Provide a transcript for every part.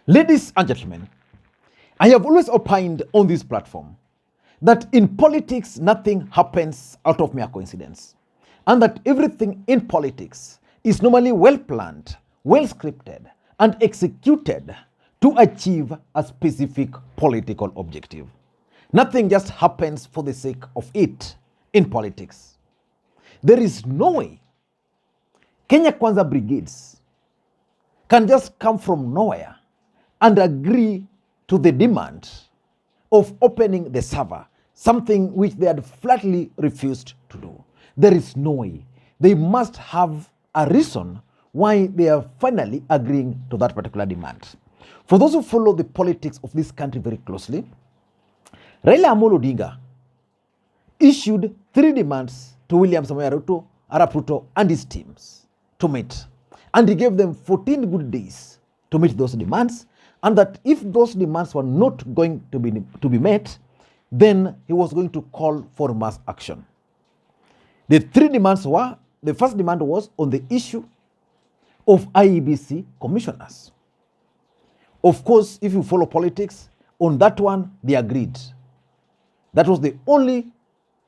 Ladies and gentlemen, I have always opined on this platform that in politics, nothing happens out of mere coincidence, and that everything in politics is normally well planned, well scripted, and executed to achieve a specific political objective. Nothing just happens for the sake of it in politics. There is no way Kenya Kwanza brigades can just come from nowhere and agree to the demand of opening the server, something which they had flatly refused to do. There is no way. They must have a reason why they are finally agreeing to that particular demand. For those who follow the politics of this country very closely, Raila Odinga issued 3 demands to William Samoei Ruto, Arap Ruto, and his teams to meet. And he gave them 14 good days to meet those demands, and that if those demands were not going to be met, then he was going to call for mass action. The 3 demands were, the first demand was on the issue of IEBC commissioners. Of course, if you follow politics, on that one, they agreed. That was the only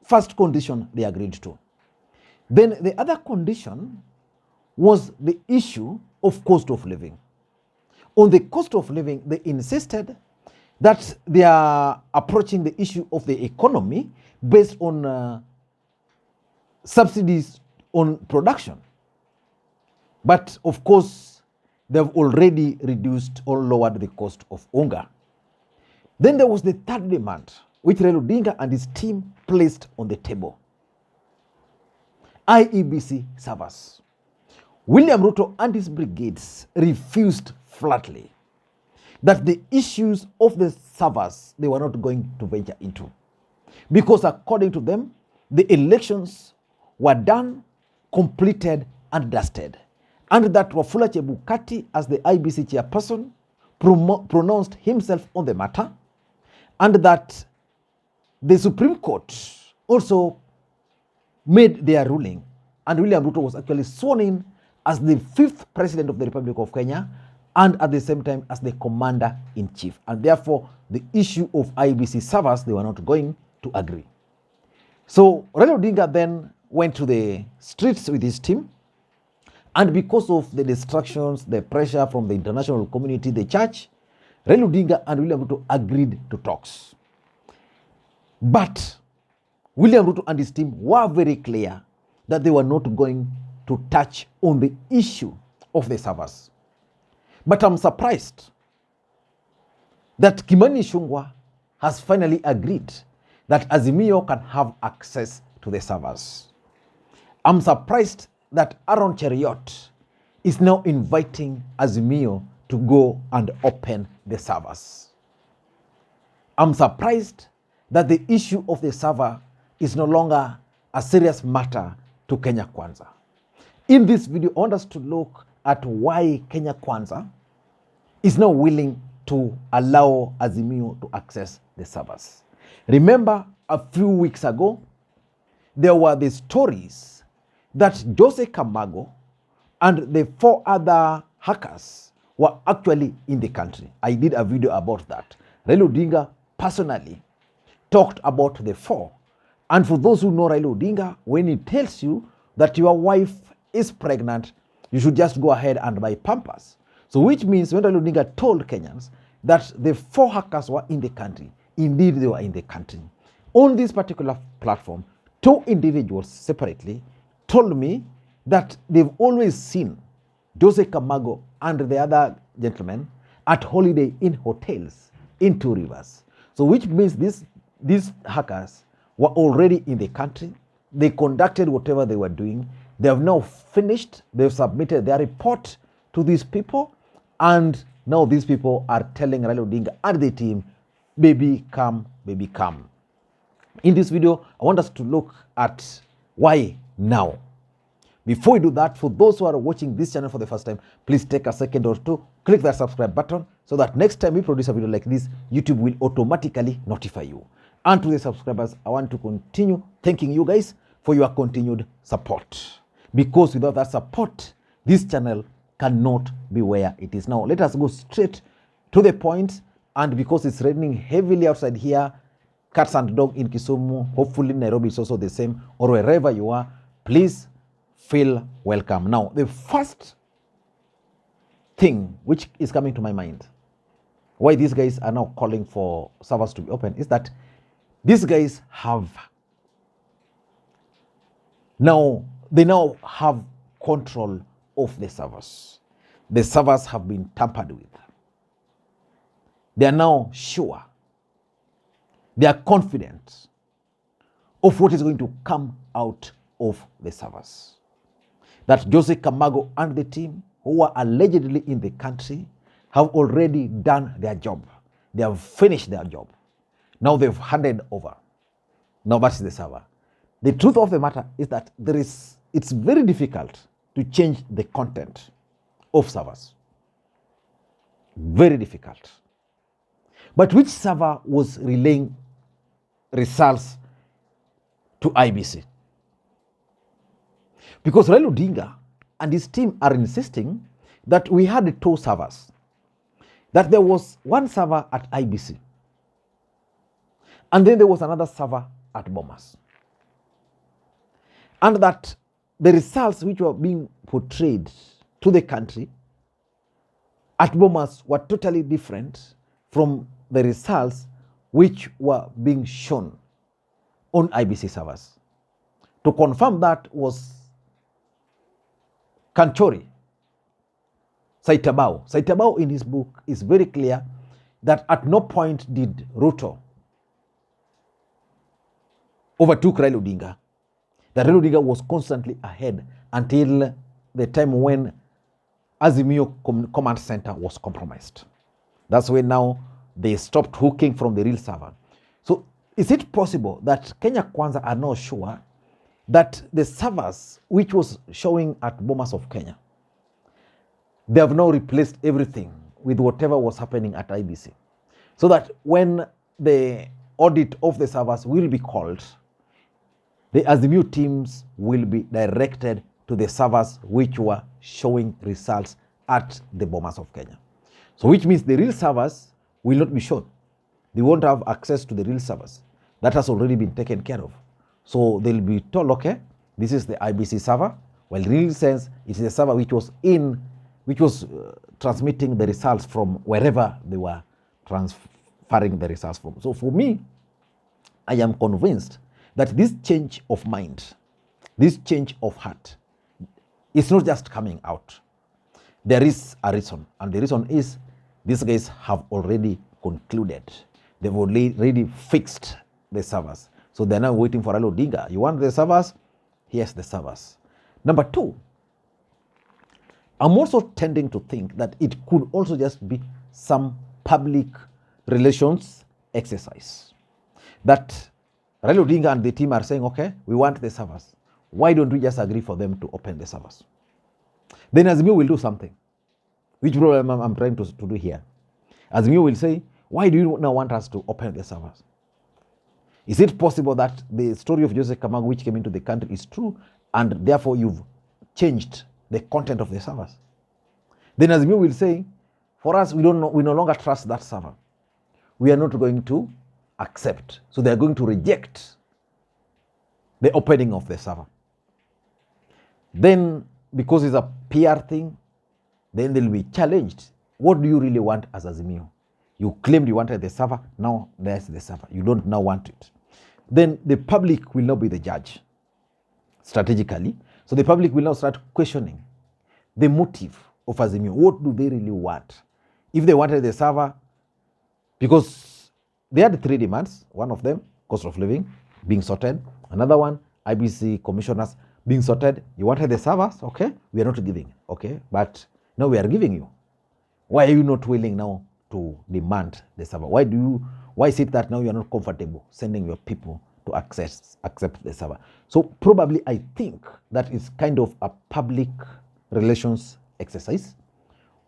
first condition they agreed to. Then the other condition was the issue of cost of living. On the cost of living, they insisted that they are approaching the issue of the economy based on subsidies on production. But of course, they've already reduced or lowered the cost of hunger. Then there was the third demand, which Raila Odinga and his team placed on the table. IEBC servers. William Ruto and his brigades refused flatly that the issues of the servers they were not going to venture into. Because according to them, the elections were done, completed, and dusted. And that Wafula Chebukati, as the IEBC chairperson, pronounced himself on the matter, and that the Supreme Court also made their ruling, and William Ruto was actually sworn in as the 5th president of the Republic of Kenya, and at the same time as the commander-in-chief. And therefore, the issue of IEBC servers, they were not going to agree. So Raila Odinga then went to the streets with his team, and because of the distractions, the pressure from the international community, the church, Raila Odinga and William Ruto agreed to talks. But William Ruto and his team were very clear that they were not going to touch on the issue of the servers. But I'm surprised that Kimani Ichumgwa has finally agreed that Azimio can have access to the servers. I'm surprised that Aaron Cheriot is now inviting Azimio to go and open the servers. I'm surprised that the issue of the server is no longer a serious matter to Kenya Kwanza. In this video, I want us to look at why Kenya Kwanza is now willing to allow Azimio to access the servers. Remember, a few weeks ago, there were the stories that Jose Kamago and the 4 other hackers were actually in the country. I did a video about that. Raila Odinga personally talked about the 4. And for those who know Raila Odinga, when he tells you that your wife is pregnant, you should just go ahead and buy Pampers. So which means when Raila Odinga told Kenyans that the 4 hackers were in the country, indeed they were in the country. On this particular platform, 2 individuals separately told me that they've always seen Jose Kamago and the other gentlemen at holiday in hotels in 2 Rivers. So which means these hackers were already in the country. They conducted whatever they were doing. They have now finished. They've submitted their report to these people. And now these people are telling Raila Odinga and the team, baby, come, baby, come. In this video, I want us to look at why now. Before we do that, for those who are watching this channel for the first time, please take a second or 2, click that subscribe button so that next time we produce a video like this, YouTube will automatically notify you. And to the subscribers, I want to continue thanking you guys for your continued support. Because without that support, this channel cannot be where it is now. Let us go straight to the point. And because it's raining heavily outside here, cats and dog in Kisumu, hopefully Nairobi is also the same, or wherever you are, please feel welcome. Now, the first thing which is coming to my mind, why these guys are now calling for servers to be open, is that these guys have they now have control of the servers. The servers have been tampered with. They are now sure, they are confident of what is going to come out of the servers. That Jose Kamago and the team who are allegedly in the country have already done their job. They have finished their job. Now they've handed over. Now that's the server. The truth of the matter is that it's very difficult to change the content of servers. Very difficult. But which server was relaying results to IEBC? Because Raila Odinga and his team are insisting that we had two servers. That there was one server at IEBC. And then there was another server at Bomas. And that the results which were being portrayed to the country at Bomas were totally different from the results which were being shown on IEBC servers. To confirm that was Kanchori, Saitabao. Saitabao in his book is very clear that at no point did Ruto overtook Raila Odinga. That Raila Odinga was constantly ahead until the time when Azimio Command Center was compromised. That's when now they stopped hooking from the real server. So is it possible that Kenya Kwanza are now sure that the servers which was showing at Bomas of Kenya, they have now replaced everything with whatever was happening at IEBC? So that when the audit of the servers will be called, the Azimio teams will be directed to the servers which were showing results at the Bomas of Kenya. So which means the real servers will not be shown. They won't have access to the real servers. That has already been taken care of. So they'll be told, okay, this is the IEBC server. Well, in real sense, it's the server which was transmitting the results from wherever they were transferring the results from. So for me, I am convinced that this change of mind, this change of heart, is not just coming out. There is a reason, and the reason is these guys have already concluded. They've already fixed the servers. So they're now waiting for Raila Odinga. You want the servers? Here's the servers. Number two, I'm also tending to think that it could also just be some public relations exercise. That Raila Odinga and the team are saying, okay, we want the servers. Why don't we just agree for them to open the servers? Then Azimio will do something, which problem I'm trying to do here. Azimio will say, why do you now want us to open the servers? Is it possible that the story of Joseph Kamago which came into the country is true and therefore you've changed the content of the servers? Then Azimio will say, for us, we no longer trust that server. We are not going to accept. So they are going to reject the opening of the server. Then, because it's a PR thing, then they'll be challenged. What do you really want as Azimio? You claimed you wanted the server, now there's the server. You don't now want it. Then the public will not be the judge strategically. So the public will now start questioning the motive of Azimio. What do they really want? If they wanted the server, because they had 3 demands. One of them, cost of living, being sorted. Another one, IEBC commissioners being sorted. You wanted the servers, okay? We are not giving, okay? But now we are giving you. Why are you not willing now to demand the server? Why is it that now you are not comfortable sending your people to accept the server? So probably I think that is kind of a public relations exercise,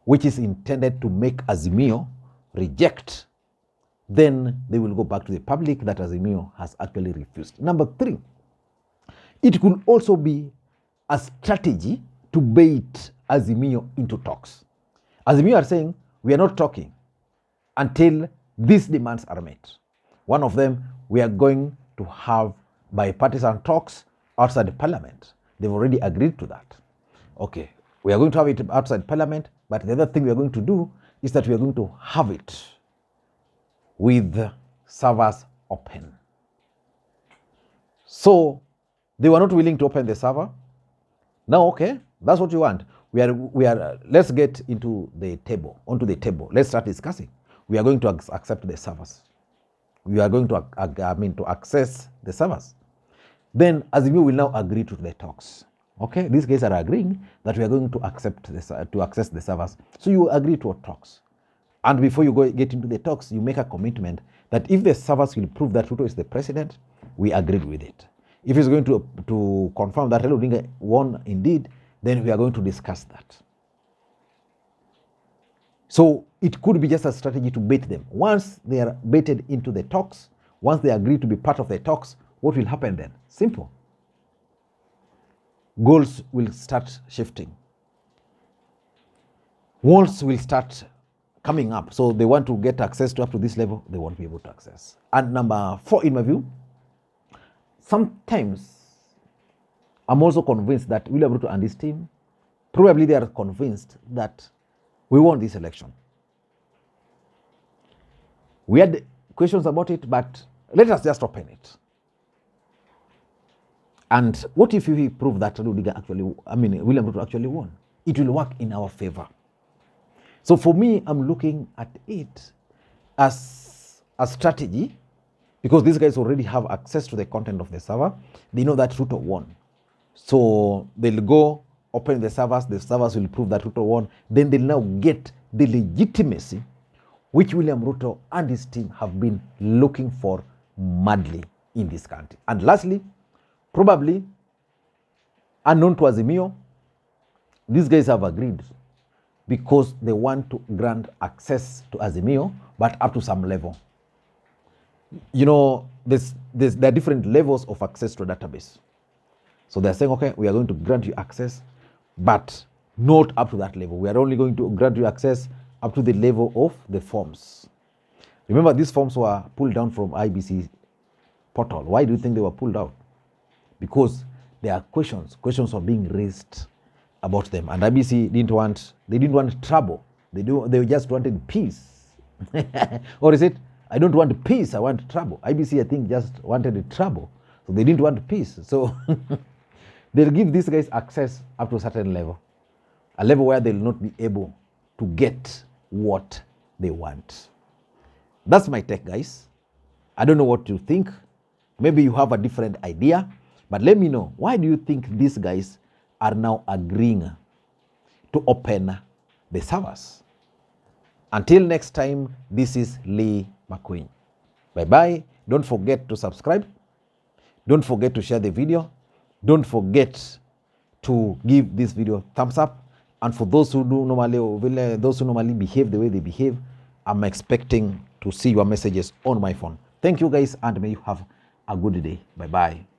which is intended to make Azimio reject. Then they will go back to the public that Azimio has actually refused. Number 3, it could also be a strategy to bait Azimio into talks. Azimio are saying, we are not talking until these demands are met. One of them, we are going to have bipartisan talks outside the parliament. They've already agreed to that. Okay, we are going to have it outside parliament, but the other thing we are going to do is that we are going to have it with servers open. So they were not willing to open the server. Now, okay, that's what you want. We are. Let's get onto the table. Let's start discussing. We are going to accept the servers. We are going to, to access the servers. Then Azimio will now agree to the talks. Okay, these guys are agreeing that we are going to accept this, to access the servers. So you agree to talks. And before you get into the talks, you make a commitment that if the servers will prove that Ruto is the president, we agreed with it. If he's going to confirm that Raila Odinga won indeed, then we are going to discuss that. So it could be just a strategy to bait them. Once they are baited into the talks, once they agree to be part of the talks, what will happen then? Simple. Goals will start shifting. Walls will start coming up. So they want to get access to up to this level, they won't be able to access. And number 4, in my view, sometimes I'm also convinced that William Ruto and his team, probably they are convinced that we won this election. We had questions about it, but let us just open it. And what if we prove that William Ruto actually won? It will work in our favor. So for me, I'm looking at it as a strategy, because these guys already have access to the content of the server. They know that Ruto won. So they'll go open the servers will prove that Ruto won. Then they'll now get the legitimacy which William Ruto and his team have been looking for madly in this country. And lastly, probably unknown to Azimio, these guys have agreed because they want to grant access to Azimio, but up to some level. You know, there are different levels of access to a database. So they're saying, okay, we are going to grant you access, but not up to that level. We are only going to grant you access up to the level of the forms. Remember, these forms were pulled down from IEBC portal. Why do you think they were pulled out? Because there are questions are being raised about them, and IEBC didn't want trouble. They just wanted peace. Or is it, I don't want peace, I want trouble? IEBC, I think, just wanted trouble. So they didn't want peace. So they'll give these guys access up to a certain level, a level where they'll not be able to get what they want. That's my take, guys. I don't know what you think. Maybe you have a different idea, but let me know. Why do you think these guys are now agreeing to open the servers? Until next time, this is Lee Makwiny. Bye-bye. Don't forget to subscribe. Don't forget to share the video. Don't forget to give this video thumbs up. And for those who normally behave the way they behave, I'm expecting to see your messages on my phone. Thank you, guys, and may you have a good day. Bye-bye.